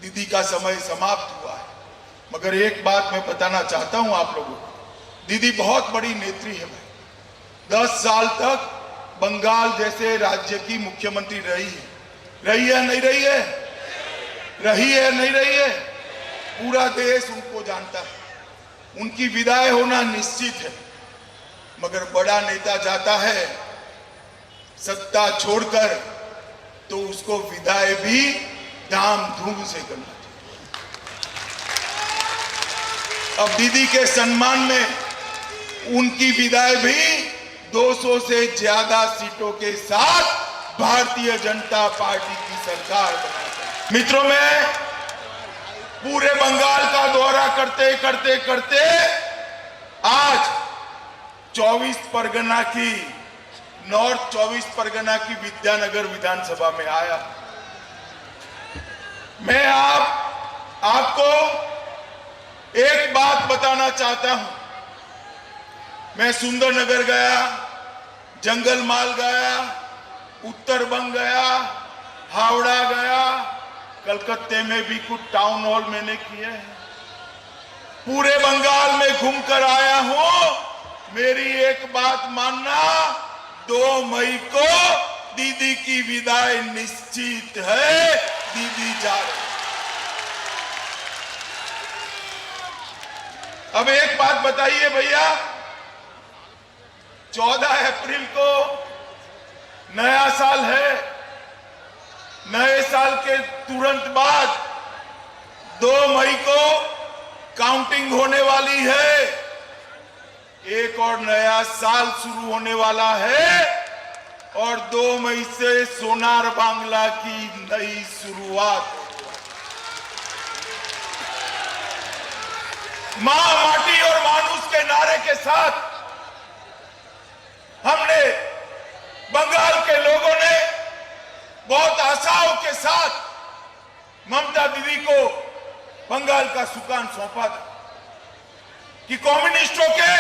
दीदी का समय समाप्त हुआ है, मगर एक बात मैं बताना चाहता हूं आप लोगों को, दीदी बहुत बड़ी नेत्री है भाई। 10 साल तक बंगाल जैसे राज्य की मुख्यमंत्री रही है नहीं रही है? रही है नहीं रही है? पूरा देश उनको जानता है। उनकी विदाई होना निश्चित है, मगर बड़ा नेता जाता है सत्ता छोड़कर तो उसको विदाई भी धाम धूम से करना चाहिए। अब दीदी के सम्मान में उनकी विदाई भी 200 से ज्यादा सीटों के साथ भारतीय जनता पार्टी की सरकार बनाई। मित्रों, मैं पूरे बंगाल का दौरा करते करते करते आज 24 परगना की नॉर्थ 24 परगना की विद्यानगर विधानसभा में आया। मैं आपको एक बात बताना चाहता हूं। मैं सुंदरनगर गया, जंगलमाल गया, उत्तरबंग गया, हावड़ा गया, कलकत्ते में भी कुछ टाउन हॉल मैंने किए हैं। पूरे बंगाल में घूमकर आया हूं। मेरी एक बात मानना, 2 मई को दीदी की विदाई निश्चित है। दीदी जा रही। अब एक बात बताइए भैया, 14 अप्रैल को नया साल है। नए साल के तुरंत बाद 2 मई को काउंटिंग होने वाली है। एक और नया साल शुरू होने वाला है और 2 मई से सोनार बांग्ला की नई शुरुआत। मां, माटी और मानुष के नारे के साथ हमने, बंगाल के लोगों ने बहुत आशाओं के साथ ममता दीदी को बंगाल का सुकान सौंपा था कि कम्युनिस्टों के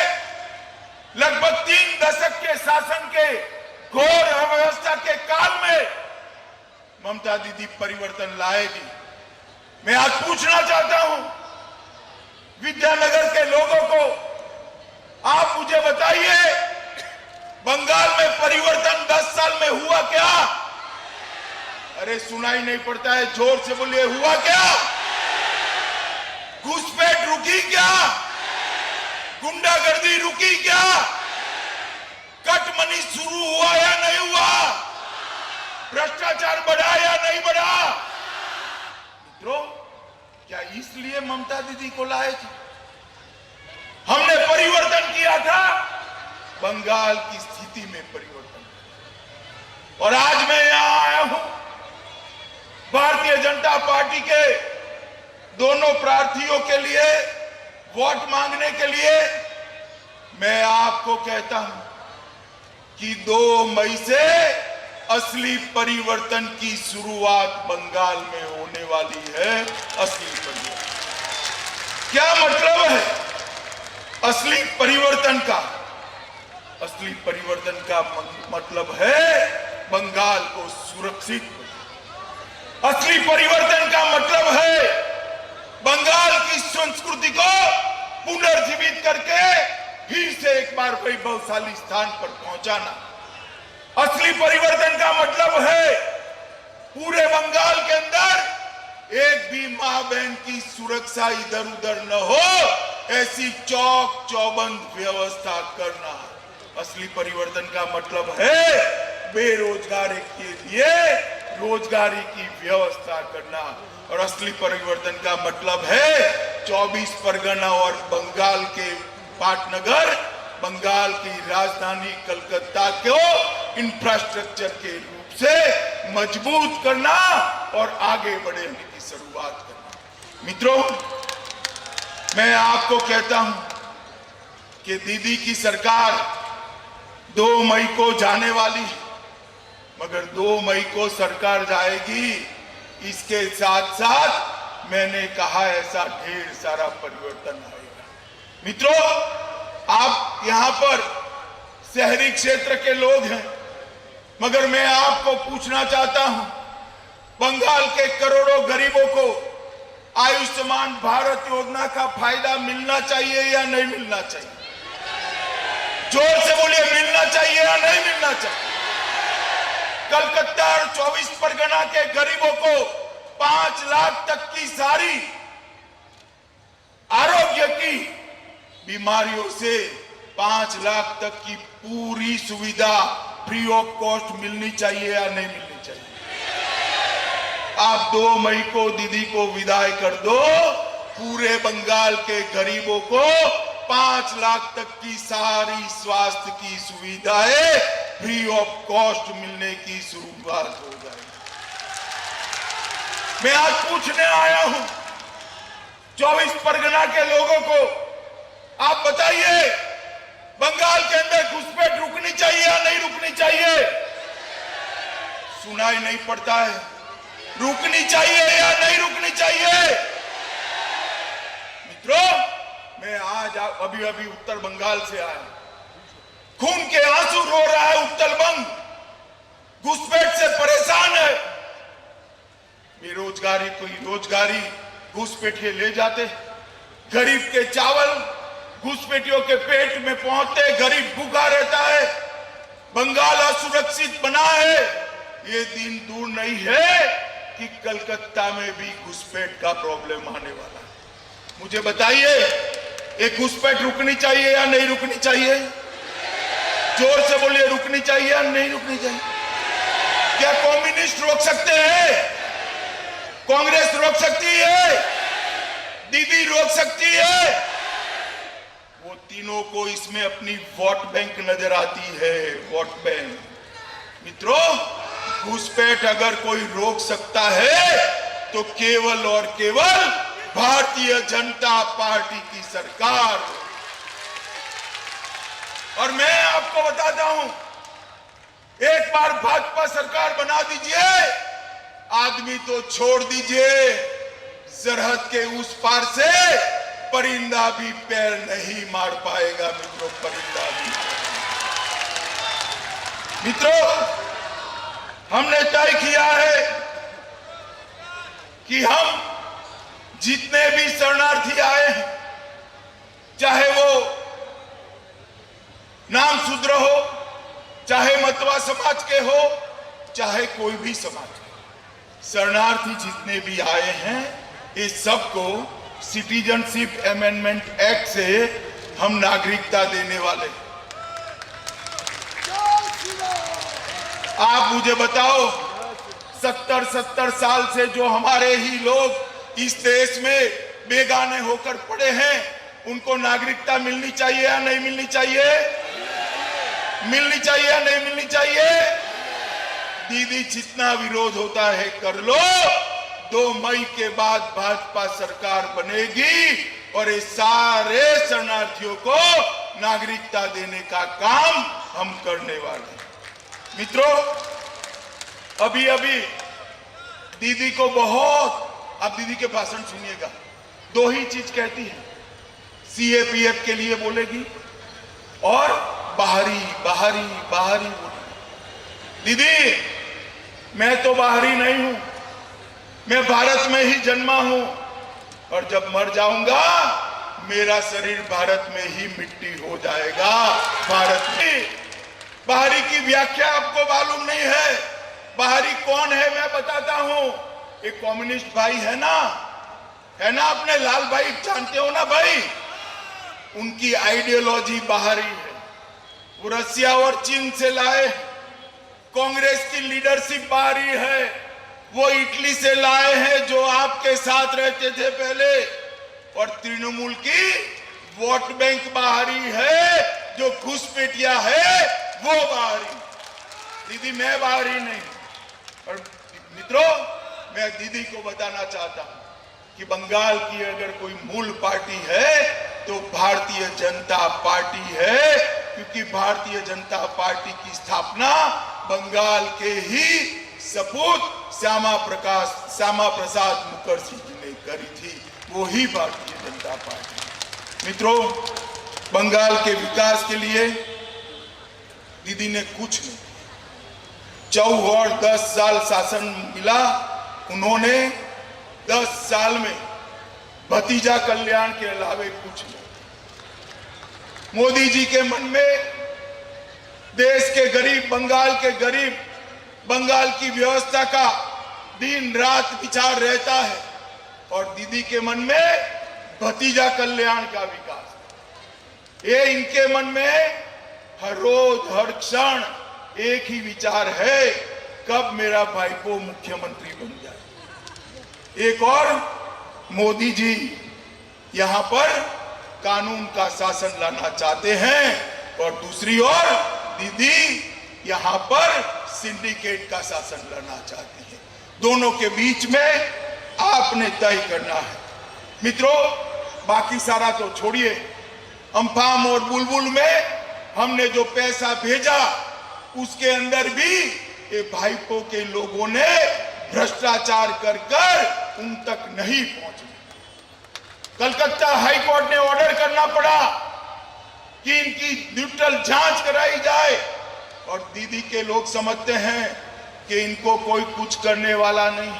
लगभग 3 दशक के शासन के घोर अव्यवस्था के काल में ममता दीदी परिवर्तन लाएगी। मैं आज पूछना चाहता हूं विद्यानगर के लोगों को, आप मुझे बताइए, बंगाल में परिवर्तन 10 साल में हुआ क्या? अरे सुनाई नहीं पड़ता है, जोर से बोलिए, हुआ क्या? घुसपैठ रुकी क्या? गुंडागर्दी रुकी क्या? कटमनी शुरू हुआ या नहीं हुआ? भ्रष्टाचार बढ़ा या नहीं बढ़ा? मित्रों, क्या इसलिए ममता दीदी को लाए थे? हमने परिवर्तन किया था, बंगाल की स्थिति में परिवर्तन। और आज मैं यहां आया हूं भारतीय जनता पार्टी के दोनों प्रार्थियों के लिए वोट मांगने के लिए। मैं आपको कहता हूं कि 2 मई से असली परिवर्तन की शुरुआत बंगाल में होने वाली है। असली परिवर्तन क्या मतलब है? असली परिवर्तन का मतलब है बंगाल को सुरक्षित। असली परिवर्तन का मतलब है बंगाल की संस्कृति को पुनर्जीवित करके फिर से एक बार वैभवशाली स्थान पर पहुंचाना। असली परिवर्तन का मतलब है पूरे बंगाल के अंदर एक भी मां बहन की सुरक्षा इधर उधर न हो, ऐसी चौक चौबंद व्यवस्था करना। असली परिवर्तन का मतलब है बेरोजगारी के लिए रोजगारी की व्यवस्था करना। और असली परिवर्तन का मतलब है 24 परगना और बंगाल के पाटनगर, बंगाल की राजधानी कलकत्ता को इंफ्रास्ट्रक्चर के रूप से मजबूत करना और आगे बढ़ने की शुरुआत करना। मित्रों, मैं आपको कहता हूं कि दीदी की सरकार 2 मई को जाने वाली है, मगर 2 मई को सरकार जाएगी, इसके साथ साथ मैंने कहा ऐसा ढेर सारा परिवर्तन आएगा। मित्रों, आप यहां पर शहरी क्षेत्र के लोग हैं, मगर मैं आपको पूछना चाहता हूं, बंगाल के करोड़ों गरीबों को आयुष्मान भारत योजना का फायदा मिलना चाहिए या नहीं मिलना चाहिए? जोर से बोलिए, मिलना चाहिए या नहीं मिलना चाहिए? कलकत्ता और 24 परगना के गरीबों को 5 लाख तक की सारी आरोग्य की बीमारियों से 5 लाख तक की पूरी सुविधा फ्री ऑफ कॉस्ट मिलनी चाहिए या नहीं मिलनी चाहिए? आप 2 मई को दीदी को विदाई कर दो, पूरे बंगाल के गरीबों को 5 लाख तक की सारी स्वास्थ्य की सुविधाएं फ्री ऑफ कॉस्ट मिलने की शुरुआत हो जाएगी। मैं आज पूछने आया हूं 24 परगना के लोगों को, आप बताइए बंगाल के अंदर घुसपैठ रुकनी चाहिए या नहीं रुकनी चाहिए? सुनाई नहीं पड़ता है, रुकनी चाहिए या नहीं रुकनी चाहिए? मित्रों, मैं आज अभी उत्तर बंगाल से आया, खून के आंसू रो रहा है उत्तर बंग, घुसपैठ से परेशान है। बेरोजगारी कोई रोजगारी घुसपैठिए ले जाते, गरीब के चावल घुसपैठियों के पेट में पहुंचते, गरीब भूखा रहता है, बंगाल असुरक्षित बना है। ये दिन दूर नहीं है कि कलकत्ता में भी घुसपैठ का प्रॉब्लम आने वाला है। मुझे बताइए, ये घुसपैठ रुकनी चाहिए या नहीं रुकनी चाहिए? जोर से बोलिए, रुकनी चाहिए या नहीं रुकनी चाहिए? क्या कम्युनिस्ट रोक सकते हैं? कांग्रेस रोक सकती है? दीदी रोक सकती है? वो तीनों को इसमें अपनी वोट बैंक नजर आती है, वोट बैंक। मित्रों, घुसपैठ अगर कोई रोक सकता है तो केवल और केवल भारतीय जनता पार्टी की सरकार। और मैं आपको बताता हूं, एक बार भाजपा सरकार बना दीजिए, आदमी तो छोड़ दीजिए, सरहद के उस पार से परिंदा भी पैर नहीं मार पाएगा। मित्रों, परिंदा भी। मित्रों, हमने तय किया है कि हम जितने भी शरणार्थी आए हैं, चाहे वो नाम शूद्र हो, चाहे मतवा समाज के हो, चाहे कोई भी समाज के, शरणार्थी जितने भी आए हैं, इस सबको सिटीजनशिप अमेंडमेंट एक्ट से हम नागरिकता देने वाले। आप मुझे बताओ, 70 साल से जो हमारे ही लोग इस देश में बेगाने होकर पड़े हैं, उनको नागरिकता मिलनी चाहिए या नहीं मिलनी चाहिए? मिलनी चाहिए या नहीं मिलनी चाहिए? दीदी, जितना विरोध होता है कर लो, 2 मई के बाद भाजपा सरकार बनेगी और ये सारे शरणार्थियों को नागरिकता देने का काम हम करने वाले हैं। मित्रों, अभी दीदी को बहुत, आप दीदी के भाषण सुनिएगा, 2 ही चीज कहती है, सीएपीएफ के लिए बोलेगी और बाहरी बाहरी बाहरी बोलेगी। दीदी, मैं तो बाहरी नहीं हूं, मैं भारत में ही जन्मा हूं और जब मर जाऊंगा मेरा शरीर भारत में ही मिट्टी हो जाएगा। भारत में बाहरी की व्याख्या आपको मालूम नहीं है। बाहरी कौन है मैं बताता हूं। एक कम्युनिस्ट भाई है ना अपने लाल भाई, जानते हो ना भाई, उनकी आइडियोलॉजी बाहरी है, वो रसिया और चीन से लाए। कांग्रेस की लीडरशिप बाहरी है, वो इटली से लाए हैं जो आपके साथ रहते थे पहले, और तृणमूल की वोट बैंक बाहरी है, जो घुसपैठिया है वो बाहरी। दीदी, मैं बाहरी नहीं। और मित्रों, मैं दीदी को बताना चाहता हूं कि बंगाल की अगर कोई मूल पार्टी है तो भारतीय जनता पार्टी है, क्योंकि भारतीय जनता पार्टी की स्थापना बंगाल के ही सपूत श्यामा प्रसाद मुखर्जी जी ने करी थी, वो ही भारतीय जनता पार्टी। मित्रों, बंगाल के विकास के लिए दीदी ने कुछ नहीं, 4 और 10 साल शासन मिला, उन्होंने 10 साल में भतीजा कल्याण के अलावे कुछ नहीं। मोदी जी के मन में देश के गरीब, बंगाल के गरीब, बंगाल की व्यवस्था का दिन रात विचार रहता है, और दीदी के मन में भतीजा कल्याण का विकास। ये इनके मन में हर रोज हर क्षण एक ही विचार है, कब मेरा भाईपो मुख्यमंत्री बन जाए। एक और मोदी जी यहां पर कानून का शासन लाना चाहते हैं, और दूसरी ओर दीदी यहां पर सिंडिकेट का शासन लाना चाहती है। दोनों के बीच में आपने तय करना है। मित्रों, बाकी सारा तो छोड़िए, अम्फान और बुलबुल में हमने जो पैसा भेजा उसके अंदर भी ये भाईपो के लोगों ने भ्रष्टाचार कर कर उन तक नहीं पहुंचे। कलकत्ता हाई कोर्ट ने ऑर्डर करना पड़ा कि इनकी न्यूट्रल जांच कराई जाए, और दीदी के लोग समझते हैं कि इनको कोई कुछ करने वाला नहीं।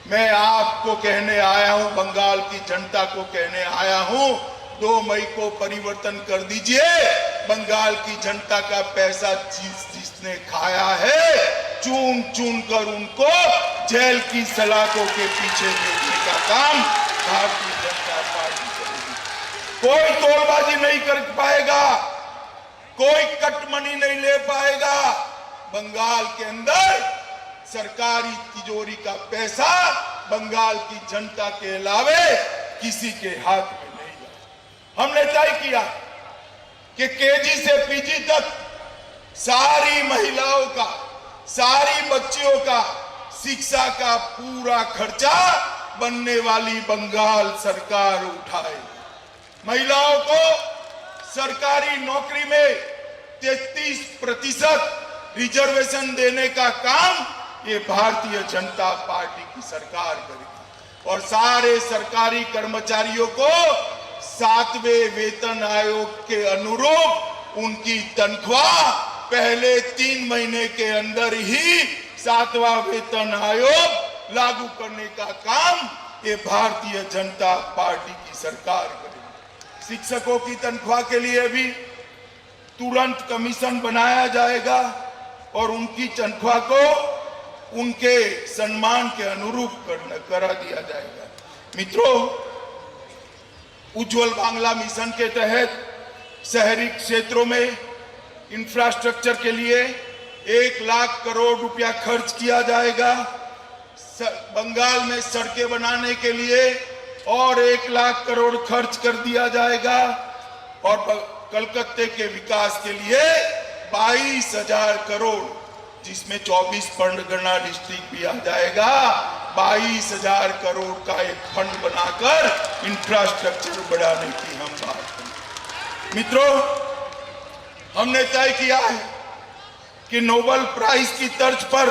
मैं आपको कहने आया हूं, बंगाल की जनता को कहने आया हूं, 2 मई को परिवर्तन कर दीजिए। बंगाल की जनता का पैसा जिसने खाया है, चून चून कर उनको जेल की सलाखों के पीछे भेजने का काम भारतीय जनता पार्टी करेगी। कोई तोलबाजी नहीं कर पाएगा, कोई कटमनी नहीं ले पाएगा। बंगाल के अंदर सरकारी तिजोरी का पैसा बंगाल की जनता के अलावे किसी के हाथ में नहीं जाए। हमने तय किया कि केजी से पीजी तक सारी महिलाओं का, सारी बच्चियों का शिक्षा का पूरा खर्चा बनने वाली बंगाल सरकार उठाए। महिलाओं को सरकारी नौकरी में 33% रिजर्वेशन देने का काम ये भारतीय जनता पार्टी की सरकार करेगी, और सारे सरकारी कर्मचारियों को 7वें वेतन आयोग के अनुरूप उनकी तनख्वाह पहले 3 महीने के अंदर ही 7वां वेतन आयोग लागू करने का काम ये भारतीय जनता पार्टी की सरकार करेगी। शिक्षकों की तनख्वाह के लिए भी तुरंत कमीशन बनाया जाएगा, और उनकी तनख्वाह को उनके सम्मान के अनुरूप करा दिया जाएगा। मित्रों, उज्जवल बांग्ला मिशन के तहत शहरी क्षेत्रों में इंफ्रास्ट्रक्चर के लिए 1 लाख करोड़ रुपया खर्च किया जाएगा। बंगाल में सड़कें बनाने के लिए और 1 लाख करोड़ खर्च कर दिया जाएगा, और कलकत्ते के विकास के लिए 22,000 करोड़, जिसमें 24 परगना डिस्ट्रिक्ट भी आ जाएगा, 22,000 करोड़ का एक फंड बनाकर इंफ्रास्ट्रक्चर बढ़ाने की हम बात करें। मित्रों, हमने तय किया है कि नोबेल प्राइज की तर्ज पर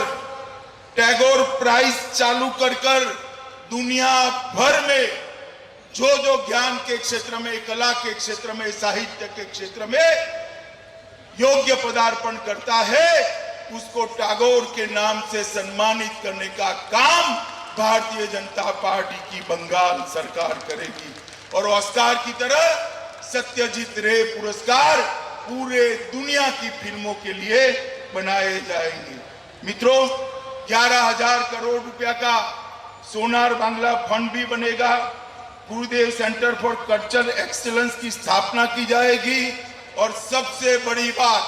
टैगोर प्राइज चालू कर दुनिया भर में जो ज्ञान के क्षेत्र में, कला के क्षेत्र में, साहित्य के क्षेत्र में योग्य पदार्पण करता है, उसको टैगोर के नाम से सम्मानित करने का काम भारतीय जनता पार्टी की बंगाल सरकार करेगी। और ऑस्कार की तरह सत्यजीत रे पुरस्कार पूरे दुनिया की फिल्मों के लिए बनाए जाएंगे। मित्रों, 11,000 करोड़ रुपया का सोनार बांग्ला फंड भी बनेगा। गुरुदेव सेंटर फॉर कल्चरल एक्सीलेंस की स्थापना की जाएगी, और सबसे बड़ी बात,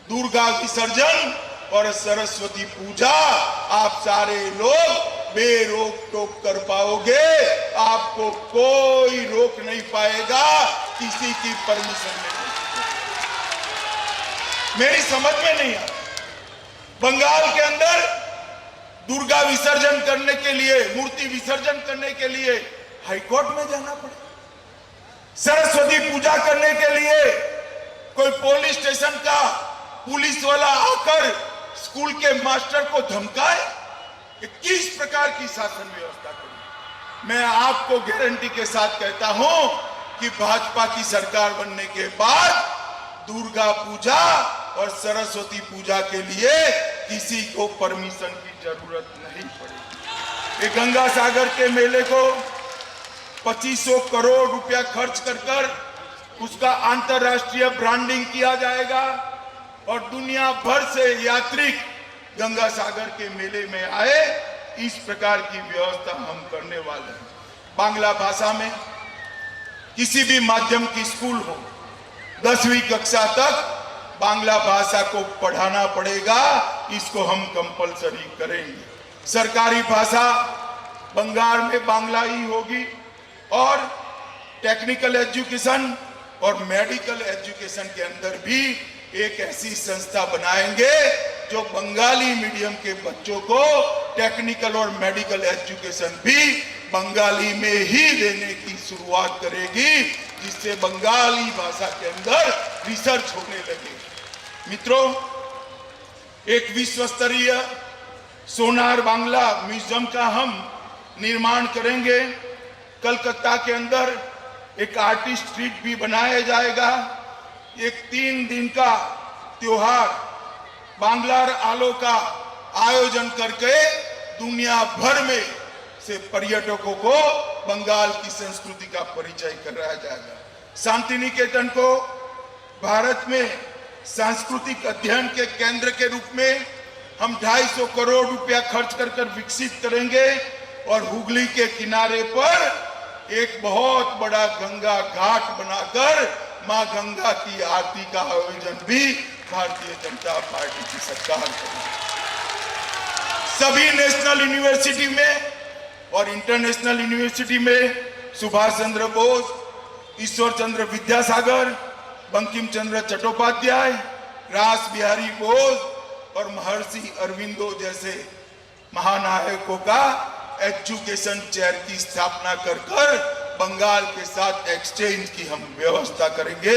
दुर्गा विसर्जन और सरस्वती पूजा आप सारे लोग बेरोक टोक कर पाओगे। आपको कोई रोक नहीं पाएगा, किसी की परमिशन नहीं। मेरी समझ में नहीं आता, बंगाल के अंदर दुर्गा विसर्जन करने के लिए, मूर्ति विसर्जन करने के लिए हाईकोर्ट में जाना पड़े। सरस्वती पूजा करने के लिए कोई पुलिस स्टेशन का पुलिस वाला आकर स्कूल के मास्टर को धमकाए। किस प्रकार की शासन व्यवस्था करें? मैं आपको गारंटी के साथ कहता हूं कि भाजपा की सरकार बनने के बाद दुर्गा पूजा और सरस्वती पूजा के लिए किसी को परमिशन की जरूरत नहीं पड़ेगी। ये गंगा सागर के मेले को 2500 करोड़ रुपया खर्च कर उसका अंतर्राष्ट्रीय ब्रांडिंग किया जाएगा और दुनिया भर से यात्री गंगा सागर के मेले में आए, इस प्रकार की व्यवस्था हम करने वाले हैं। बांग्ला भाषा में किसी भी माध्यम की स्कूल हो, 10वीं कक्षा तक बांग्ला भाषा को पढ़ाना पड़ेगा, इसको हम कंपलसरी करेंगे। सरकारी भाषा बंगाल में बांग्ला ही होगी और टेक्निकल एजुकेशन और मेडिकल एजुकेशन के अंदर भी एक ऐसी संस्था बनाएंगे जो बंगाली मीडियम के बच्चों को टेक्निकल और मेडिकल एजुकेशन भी बंगाली में ही देने की शुरुआत करेगी, जिससे बंगाली भाषा के अंदर रिसर्च होने लगे। मित्रों, एक विश्व स्तरीय सोनार बांग्ला म्यूजियम का हम निर्माण करेंगे। कलकत्ता के अंदर एक आर्टिस्ट स्ट्रीट भी बनाया जाएगा। एक 3 दिन का त्योहार बांग्लार आलो का आयोजन करके दुनिया भर में से पर्यटकों को बंगाल की संस्कृति का परिचय कराया जाएगा। शांति निकेतन को भारत में सांस्कृतिक अध्ययन के केंद्र के रूप में हम 250 करोड़ रुपया खर्च कर विकसित करेंगे और हुगली के किनारे पर एक बहुत बड़ा गंगा घाट बनाकर मां गंगा की आरती का आयोजन भी भारतीय जनता पार्टी की सरकार करेगी। सभी नेशनल यूनिवर्सिटी में और इंटरनेशनल यूनिवर्सिटी में सुभाष चंद्र बोस, ईश्वर चंद्र विद्यासागर, बंकिम चंद्र चट्टोपाध्याय, रास बिहारी बोस और महर्षि अरविंदो जैसे महानायकों का एजुकेशन चेयर की स्थापना कर बंगाल के साथ एक्सचेंज की हम व्यवस्था करेंगे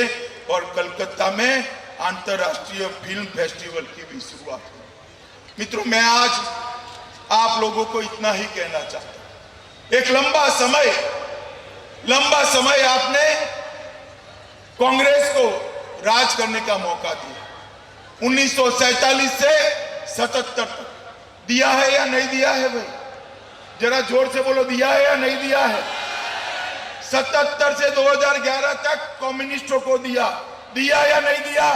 और कलकत्ता में अंतर्राष्ट्रीय फिल्म फेस्टिवल की भी शुरुआत होगी। मित्रों, मैं आज आप लोगों को इतना ही कहना चाहता हूं। एक लंबा समय आपने कांग्रेस को राज करने का मौका दिया। 1947 से 77 तक दिया है या नहीं दिया है? भाई जरा जोर से बोलो, दिया है या नहीं दिया है? 77 से 2011 तक कम्युनिस्टों को दिया या नहीं दिया?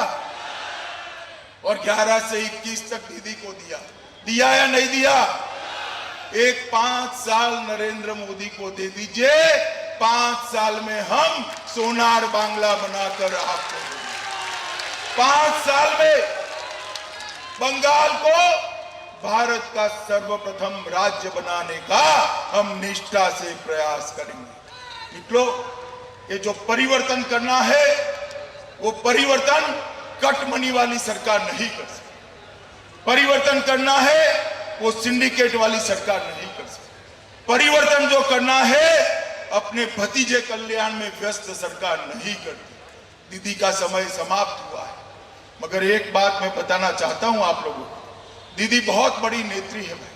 और 11 से 21 तक दीदी को दिया या नहीं दिया? एक 5 साल नरेंद्र मोदी को दे दीजिए, 5 साल में हम सोनार बांग्ला बनाकर आपको 5 साल में बंगाल को भारत का सर्वप्रथम राज्य बनाने का हम निष्ठा से प्रयास करेंगे। मित्रों, ये जो परिवर्तन करना है वो परिवर्तन कटमनी वाली सरकार नहीं कर सकती। परिवर्तन करना है वो सिंडिकेट वाली सरकार नहीं कर सकती। परिवर्तन जो करना है अपने भतीजे कल्याण में व्यस्त सरकार नहीं करती। दीदी का समय समाप्त हुआ है, मगर एक बात मैं बताना चाहता हूं आप लोगों को, दीदी बहुत बड़ी नेत्री है भाई।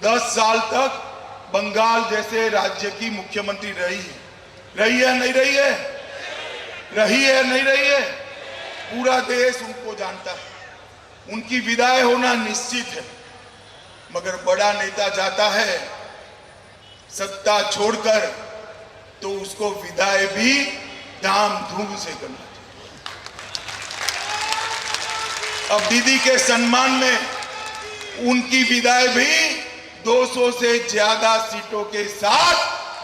10 साल तक बंगाल जैसे राज्य की मुख्यमंत्री रही है नहीं रही है? रही है नहीं रही है? पूरा देश उनको जानता है। उनकी विदाई होना निश्चित है, मगर बड़ा नेता जाता है सत्ता छोड़कर तो उसको विदाई भी धाम धूम से करना चाहिए। अब दीदी के सम्मान में उनकी विदाई भी 200 से ज्यादा सीटों के साथ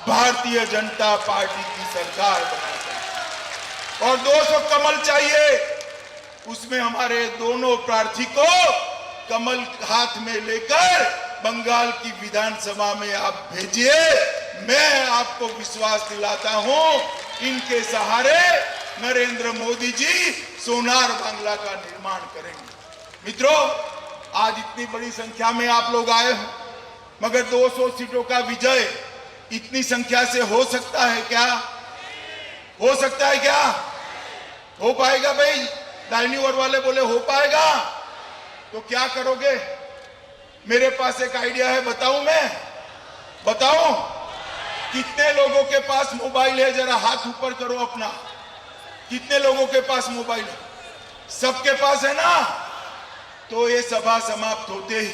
भारतीय जनता पार्टी की सरकार बनाकर, और 200 कमल चाहिए। उसमें हमारे दोनों प्रार्थी को कमल हाथ में लेकर बंगाल की विधानसभा में आप भेजिए। मैं आपको विश्वास दिलाता हूं, इनके सहारे नरेंद्र मोदी जी सोनार बांग्ला का निर्माण करेंगे। मित्रों, आज इतनी बड़ी संख्या में आप लोग आए हो, मगर 200 सीटों का विजय इतनी संख्या से हो सकता है क्या? हो सकता है क्या? हो पाएगा भाई? दाहिनी ओर वाले बोले हो पाएगा। तो क्या करोगे? मेरे पास एक आइडिया है, बताऊं मैं? बताऊं? कितने लोगों के पास मोबाइल है? जरा हाथ ऊपर करो अपना। कितने लोगों के पास मोबाइल है? सबके पास है ना? तो ये सभा समाप्त होते ही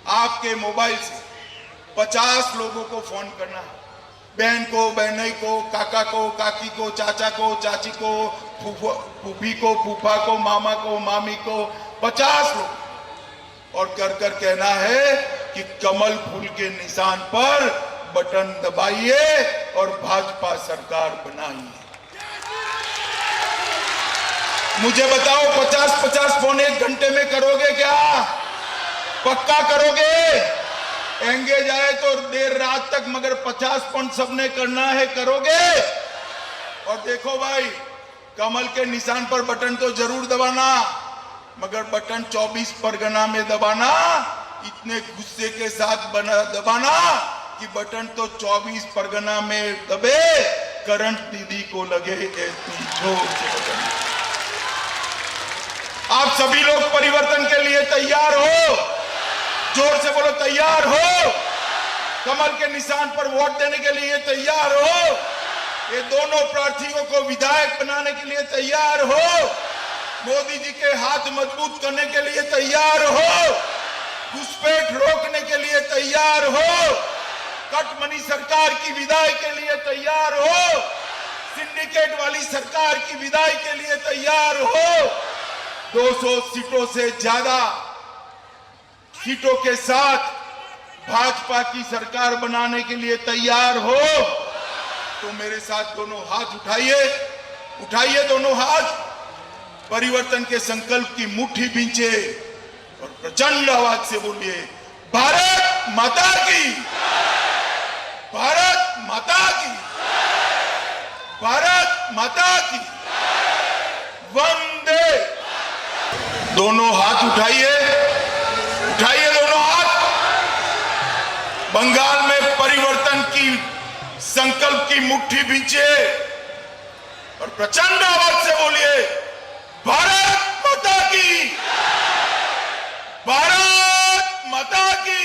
आपके मोबाइल से 50 लोगों को फोन करना है। बहन को, बहनई को, काका को, काकी को, चाचा को, चाची को, फूफी को, फूफा को, मामा को, मामी को, 50 लोग, और कर कर कहना है कि कमल फूल के निशान पर बटन दबाइए और भाजपा सरकार बनाइए। मुझे बताओ 50-50 फोन 1 घंटे में करोगे क्या? पक्का करोगे? एंगेज आए तो देर रात तक, मगर 50 फोन सबने करना है, करोगे? और देखो भाई, कमल के निशान पर बटन तो जरूर दबाना, मगर बटन 24 परगना में दबाना, इतने गुस्से के साथ दबाना कि बटन तो 24 परगना में दबे, करंट दीदी को लगे इतनी जोर से बटन। आप सभी लोग परिवर्तन के लिए तैयार हो? जोर से बोलो, तैयार हो? कमल के निशान पर वोट देने के लिए तैयार हो? ये दोनों प्रार्थियों को विधायक बनाने के लिए तैयार हो? मोदी जी के हाथ मजबूत करने के लिए तैयार हो? घुसपैठ रोकने के लिए तैयार हो? कटमनी सरकार की विदाई के लिए तैयार हो? सिंडिकेट वाली सरकार की विदाई के लिए तैयार हो? 200 सीटों से ज्यादा सीटों के साथ भाजपा की सरकार बनाने के लिए तैयार हो? तो मेरे साथ दोनों हाथ उठाइए, उठाइए दोनों हाथ, परिवर्तन के संकल्प की मुट्ठी भींचे और प्रचंड आवाज से बोलिए, भारत माता की, भारत माता की, भारत माता की, वंदे। दोनों हाथ उठाइए, उठाइए दोनों हाथ। बंगाल में परिवर्तन की संकल्प की मुट्ठी भींचे और प्रचंड आवाज से बोलिए, भारत माता की, भारत माता की,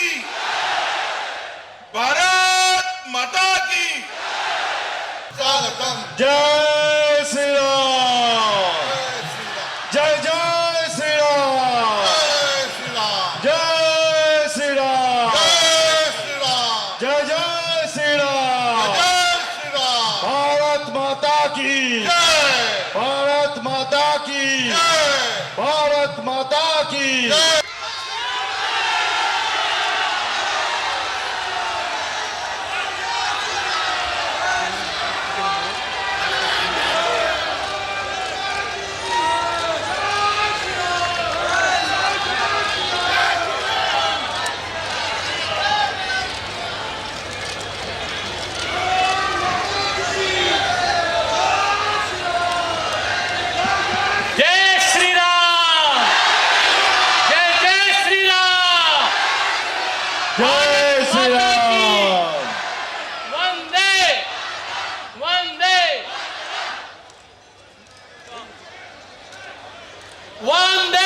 भारत माता की। जय श्री राम, जय जय श्री राम, जय श्री राम, जय जय श्री राम, भारत माता की, भारत माता की, भारत माता की। जय श्री राम, वंदे वंदे वंदे